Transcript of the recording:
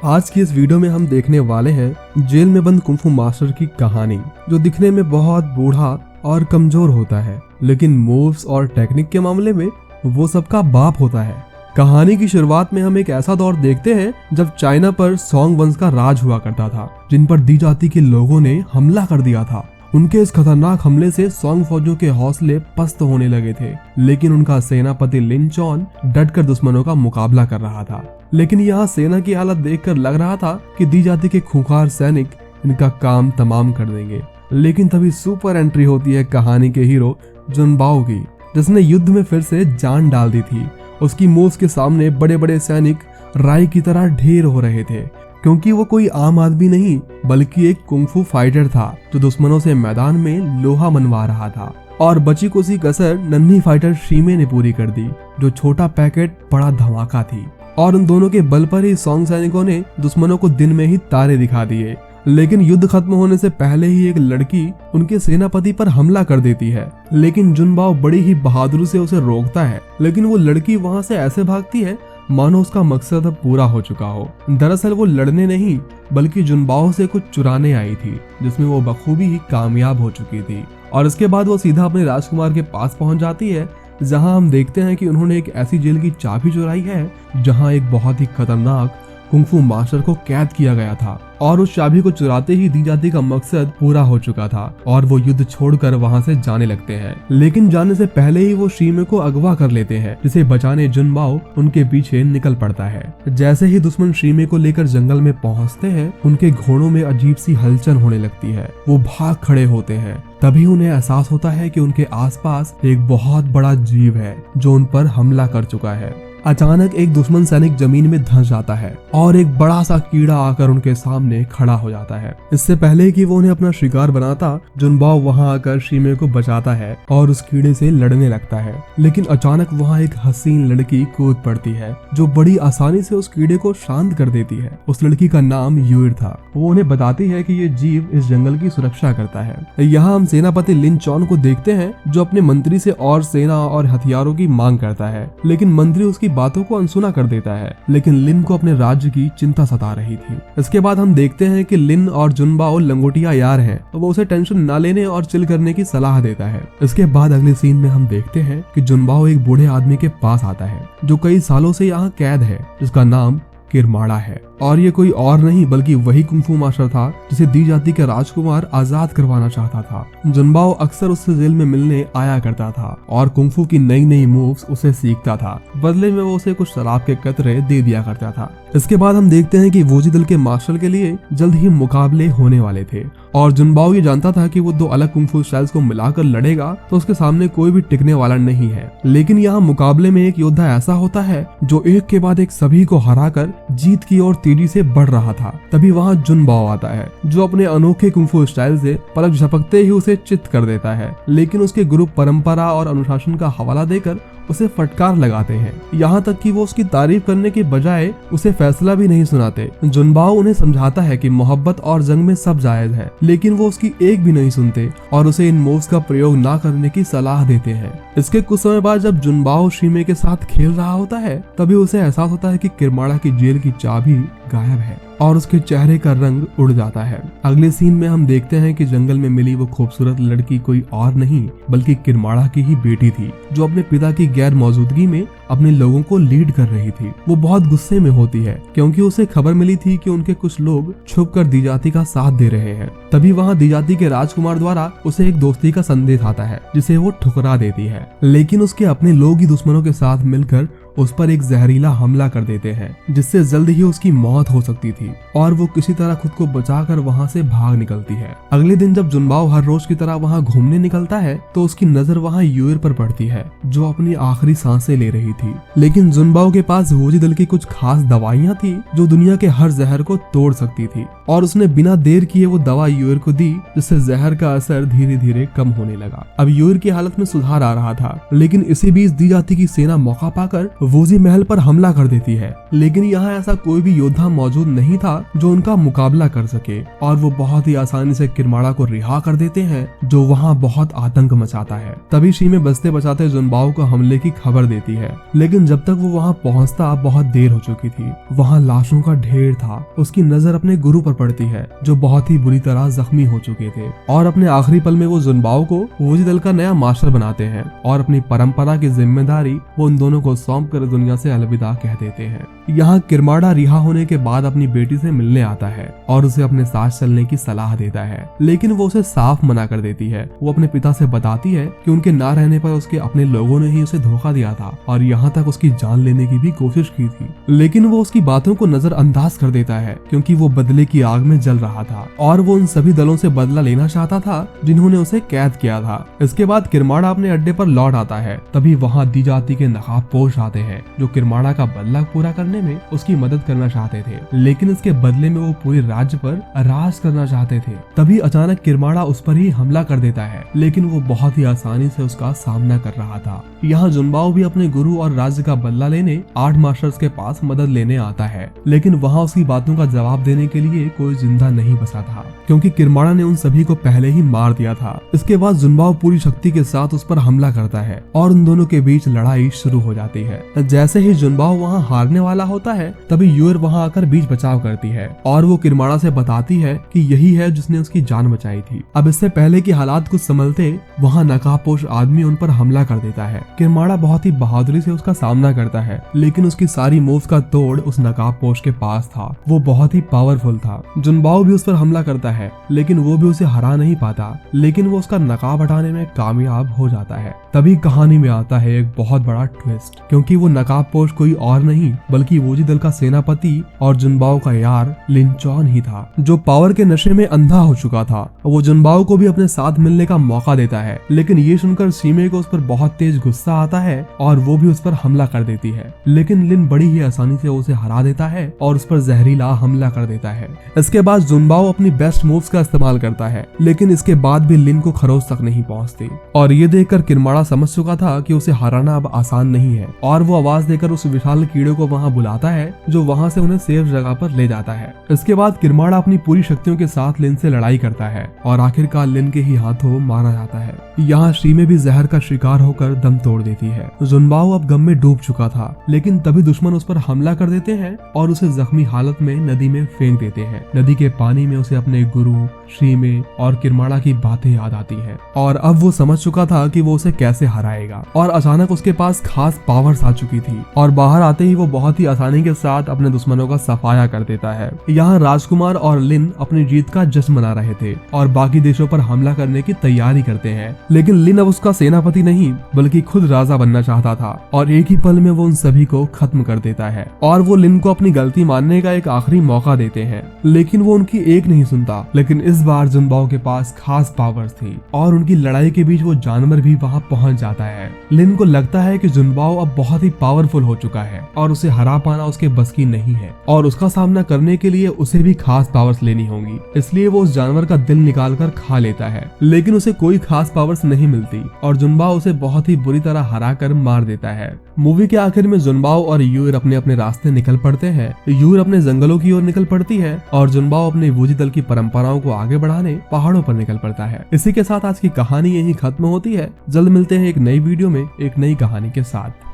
आज की इस वीडियो में हम देखने वाले हैं जेल में बंद कुंफू मास्टर की कहानी, जो दिखने में बहुत बूढ़ा और कमजोर होता है, लेकिन मूव्स और टेक्निक के मामले में वो सबका बाप होता है। कहानी की शुरुआत में हम एक ऐसा दौर देखते हैं जब चाइना पर सोंग वंश का राज हुआ करता था, जिन पर दी जाति के लोगों ने हमला कर दिया था। उनके इस खतरनाक हमले से सोंग फौजों के हौसले पस्त होने लगे थे, लेकिन उनका सेनापति लिन चॉन डटकर दुश्मनों का मुकाबला कर रहा था। लेकिन यहाँ सेना की हालत देखकर लग रहा था कि दी जाति के खूंखार सैनिक इनका काम तमाम कर देंगे। लेकिन तभी सुपर एंट्री होती है कहानी के हीरो जुनबाओ की, जिसने युद्ध में फिर से जान डाल दी थी। उसकी मूव्स के सामने बड़े बड़े सैनिक राई की तरह ढेर हो रहे थे, क्योंकि वो कोई आम आदमी नहीं बल्कि एक कुंफू फाइटर था जो दुश्मनों से मैदान में लोहा मनवा रहा था। और बची कुछ कसर नन्ही फाइटर शीमे ने पूरी कर दी, जो छोटा पैकेट बड़ा धमाका थी। और उन दोनों के बल पर ही सोंग सैनिकों ने दुश्मनों को दिन में ही तारे दिखा दिए। लेकिन युद्ध खत्म होने से पहले ही एक लड़की उनके सेनापति पर हमला कर देती है, लेकिन जुनबाओ बड़ी ही बहादुरी से उसे रोकता है। लेकिन वो लड़की वहां से ऐसे भागती है मानो उसका मकसद अब पूरा हो चुका हो। दरअसल वो लड़ने नहीं बल्कि जुनबाओ से कुछ चुराने आई थी, जिसमें वो बखूबी ही कामयाब हो चुकी थी। और इसके बाद वो सीधा अपने राजकुमार के पास पहुंच जाती है, जहां हम देखते हैं कि उन्होंने एक ऐसी जेल की चाबी चुराई है जहां एक बहुत ही खतरनाक कुंफू मास्टर को कैद किया गया था। और उस चाबी को चुराते ही दी जाति का मकसद पूरा हो चुका था और वो युद्ध छोड़कर वहां से जाने लगते हैं। लेकिन जाने से पहले ही वो शीमे को अगवा कर लेते हैं, जिसे बचाने जुनबाओ उनके पीछे निकल पड़ता है। जैसे ही दुश्मन शीमे को लेकर जंगल में पहुंचते हैं, उनके घोड़ों में अजीब सी हलचल होने लगती है। वो भाग खड़े होते हैं। तभी उन्हें एहसास होता है कि उनके आसपास एक बहुत बड़ा जीव है जो उन पर हमला कर चुका है। अचानक एक दुश्मन सैनिक जमीन में धंस जाता है और एक बड़ा सा कीड़ा आकर उनके सामने खड़ा हो जाता है। इससे पहले कि वो उन्हें अपना शिकार बनाता, जुनबाओ वहां आकर शीमे को बचाता है और उस कीड़े से लड़ने लगता है। लेकिन अचानक वहां एक हसीन लड़की कूद पड़ती है, जो बड़ी आसानी से उस कीड़े को शांत कर देती है। उस लड़की का नाम यूर था। वो उन्हें बताती है कि ये जीव इस जंगल की सुरक्षा करता है। यहाँ हम सेनापति लिन चॉन को देखते हैं, जो अपने मंत्री से और सेना और हथियारों की मांग करता है, लेकिन मंत्री उसकी बातों को अनसुना कर देता है। लेकिन लिन को अपने राज्य की चिंता सता रही थी। इसके बाद हम देखते हैं कि लिन और जुनबाओ लंगोटिया यार हैं, तो वो उसे टेंशन ना लेने और चिल करने की सलाह देता है। इसके बाद अगले सीन में हम देखते हैं कि जुनबाओ एक बूढ़े आदमी के पास आता है, जो कई सालों से यहाँ कैद है, जिसका नाम किरमाड़ा है। और ये कोई और नहीं बल्कि वही कुंफू मास्टर था जिसे दी जाति का राजकुमार आजाद करवाना चाहता था। जुनबाओ अक्सर उससे जेल में मिलने आया करता था और कुंफू की नई नई मूव्स उसे सीखता था। बदले में वो उसे कुछ शराब के कतरे दे दिया करता था। इसके बाद हम देखते हैं कि वोजी दल के मार्शल के लिए जल्द ही मुकाबले होने वाले थे और जुनबाओ ये जानता था कि वो दो अलग कुंफू स्टाइल्स को मिलाकर लड़ेगा तो उसके सामने कोई भी टिकने वाला नहीं है। लेकिन यहाँ मुकाबले में एक योद्धा ऐसा होता है जो एक के बाद एक सभी को हराकर जीत की ओर तेजी से बढ़ रहा था। तभी वहाँ जुनबाओ आता है, जो अपने अनोखे कुंफू स्टाइल से पलक झपकते ही उसे चित्त कर देता है। लेकिन उसके गुरु परंपरा और अनुशासन का हवाला देकर उसे फटकार लगाते हैं, यहाँ तक कि वो उसकी तारीफ करने के बजाय उसे फैसला भी नहीं सुनाते। जुनबाओ उन्हें समझाता है कि मोहब्बत और जंग में सब जायज है, लेकिन वो उसकी एक भी नहीं सुनते और उसे इन मूव्स का प्रयोग ना करने की सलाह देते हैं। इसके कुछ समय बाद जब जुनबाओ शीमे के साथ खेल रहा होता है, तभी उसे एहसास होता है कि किरमाड़ा की जेल की चाबी गायब है और उसके चेहरे का रंग उड़ जाता है। अगले सीन में हम देखते हैं कि जंगल में मिली वो खूबसूरत लड़की कोई और नहीं बल्कि किरमाड़ा की ही बेटी थी, जो अपने पिता की गैर मौजूदगी में अपने लोगों को लीड कर रही थी। वो बहुत गुस्से में होती है क्योंकि उसे खबर मिली थी कि उनके कुछ लोग छुपकर दी जाति का साथ दे रहे हैं। तभी वहाँ दी जाति के राजकुमार द्वारा उसे एक दोस्ती का संदेश आता है, जिसे वो ठुकरा देती है। लेकिन उसके अपने लोग ही दुश्मनों के साथ मिलकर उस पर एक जहरीला हमला कर देते हैं, जिससे जल्द ही उसकी मौत हो सकती थी और वो किसी तरह खुद को बचाकर वहां से भाग निकलती है। अगले दिन जब जुनबाओ हर रोज की तरह वहां घूमने निकलता है, तो उसकी नजर वहां यूर पर पड़ती है, जो अपनी आखिरी सांसें ले रही थी। लेकिन जुनबाओ के पास वोजी दल की कुछ खास दवाइयां थी जो दुनिया के हर जहर को तोड़ सकती थी। और उसने बिना देर किए वो दवा यूर को दी, जिससे जहर का असर धीरे धीरे कम होने लगा। अब यूर की हालत में सुधार आ रहा था, लेकिन इसी बीच दी जाती की सेना मौका पाकर वोजी महल पर हमला कर देती है। लेकिन यहाँ ऐसा कोई भी योद्धा मौजूद नहीं था जो उनका मुकाबला कर सके, और वो बहुत ही आसानी से किरमाड़ा को रिहा कर देते हैं, जो वहाँ बहुत आतंक मचाता है। तभी शीमे बचते बचाते जुनबाओ को हमले की खबर देती है, लेकिन जब तक वो वहाँ पहुँचता बहुत देर हो चुकी थी। वहाँ लाशों का ढेर था। उसकी नजर अपने गुरु पर पड़ती है, जो बहुत ही बुरी तरह जख्मी हो चुके थे, और अपने आखिरी पल में वो जुनबाओ को वोजी दल का नया मास्टर बनाते हैं, और अपनी परंपरा की जिम्मेदारी वो उन दोनों को सौंप कर दुनिया से अलविदा कह देते हैं। यहाँ किरमाड़ा रिहा होने के बाद अपनी बेटी से मिलने आता है और उसे अपने साथ चलने की सलाह देता है, लेकिन वो उसे साफ मना कर देती है। वो अपने पिता से बताती है कि उनके ना रहने पर उसके अपने लोगों ने ही उसे धोखा दिया था और यहाँ तक उसकी जान लेने की भी कोशिश की थी, लेकिन वो उसकी बातों को नजरअंदाज कर देता है, क्योंकि वो बदले की आग में जल रहा था और वो उन सभी दलों से बदला लेना चाहता था जिन्होंने उसे कैद किया था। इसके बाद किरमाड़ा अपने अड्डे पर लौट आता है। तभी वहाँ दी जाती के नकाबपोश आते हैं, जो किरमाड़ा का बदला पूरा करने में उसकी मदद करना चाहते थे, लेकिन इसके बदले में वो पूरे राज्य पर राज करना चाहते थे। तभी अचानक किरमाड़ा उस पर ही हमला कर देता है, लेकिन वो बहुत ही आसानी से उसका सामना कर रहा था। यहाँ जुनबाओ भी अपने गुरु और राज्य का बदला लेने 8 मास्टर्स के पास मदद लेने आता है, लेकिन वहाँ उसकी बातों का जवाब देने के लिए कोई जिंदा नहीं बचा था, क्योंकि किरमाड़ा ने उन सभी को पहले ही मार दिया था। इसके बाद जुनबाओ पूरी शक्ति के साथ उस पर हमला करता है और उन दोनों के बीच लड़ाई शुरू हो जाती है। जैसे ही जुनबाओ वहाँ हारने वाला होता है, तभी यूर वहाँ आकर बीच बचाव करती है और वो किरमाड़ा से बताती है कि यही है जिसने उसकी जान बचाई थी। अब इससे पहले कि हालात कुछ संभलते, वहाँ नकाबपोश आदमी उन पर हमला कर देता है। किरमाड़ा बहुत ही बहादुरी से उसका सामना करता है, लेकिन उसकी सारी मूव्स का तोड़ उस नकाबपोश के पास था। वो बहुत ही पावरफुल था। जुनबाओ भी उस पर हमला करता है, लेकिन वो भी उसे हरा नहीं पाता, लेकिन वो उसका नकाब हटाने में कामयाब हो जाता है। तभी कहानी में आता है एक बहुत बड़ा ट्विस्ट, क्योंकि वो नकाबपोश कोई और नहीं बल्कि वोजी दल का सेनापति और जुनबाओ का यार लिन चॉन ही था, जो पावर के नशे में अंधा हो चुका था। वो जुनबाओ को भी अपने साथ मिलने का मौका देता है, लेकिन ये सुनकर शीमे को उस पर बहुत तेज गुस्सा आता है और वो भी उस पर हमला कर देती है, लेकिन लिन बड़ी ही आसानी से उसे हरा देता है और उस पर जहरीला हमला कर देता है। इसके बाद जुनबाओ अपनी बेस्ट मूव्स का इस्तेमाल करता है, लेकिन इसके बाद भी लिन को खरोच तक नहीं पहुंचती, और ये देखकर किरमाड़ा समझ चुका था कि उसे हराना अब आसान नहीं है, और वो आवाज देकर उस विशाल कीड़े को वहां बुलाता है, जो वहां से उन्हें सेफ जगह पर ले जाता है। इसके बाद किरमाड़ा अपनी पूरी शक्तियों के साथ लिन से लड़ाई करता है और आखिरकार लिन के ही हाथों मारा जाता है। यहाँ शीमे भी जहर का शिकार होकर दम तोड़ देती है। जुनबाओ अब गम में डूब चुका था, लेकिन तभी दुश्मन उस पर हमला कर देते हैं और उसे जख्मी हालत में नदी में फेंक देते हैं। नदी के पानी में उसे अपने गुरु, शीमे और किरमाड़ा की बातें याद आती है, और अब वो समझ चुका था कि वो उसे कैसे हराएगा। और अचानक उसके पास खास पावर्स आ चुकी थी, और बाहर आते ही वो बहुत ही आसानी के साथ अपने दुश्मनों का सफाया कर देता है। यहाँ राजकुमार और लिन अपनी जीत का जश्न मना रहे थे और बाकी देशों पर हमला करने की तैयारी करते हैं, लेकिन लिन अब उसका सेनापति नहीं बल्कि खुद राजा बनना चाहता था, और एक ही पल में वो उन सभी को खत्म कर देता है। और वो लिन को अपनी गलती मानने का एक आखिरी मौका देते हैं, लेकिन वो उनकी एक नहीं सुनता। लेकिन इस बार जुनबाओ के पास खास पावर्स थी, और उनकी लड़ाई के बीच वो जानवर भी वहाँ पहुँच जाता है। लिन को लगता है कि जुनबाओ अब बहुत ही पावरफुल हो चुका है और उसे हरा पाना उसके बस की नहीं है, और उसका सामना करने के लिए उसे भी खास पावर्स लेनी होंगी। इसलिए वो उस जानवर का दिल निकाल कर खा लेता है, लेकिन उसे कोई खास पावर्स नहीं मिलती और जुनबाओ उसे बहुत ही बुरी तरह हरा कर मार देता है। मूवी के आखिर में जुनबाओ और यूर अपने अपने रास्ते निकल पड़ते हैं। यूर अपने जंगलों की ओर निकल पड़ती है और जुनबाओ अपने वोजी दल की परंपराओं को आगे बढ़ाने पहाड़ों पर निकल पड़ता है। इसी के साथ आज की कहानी यही खत्म होती है। जल्द मिलते हैं एक नई वीडियो में एक नई कहानी के साथ।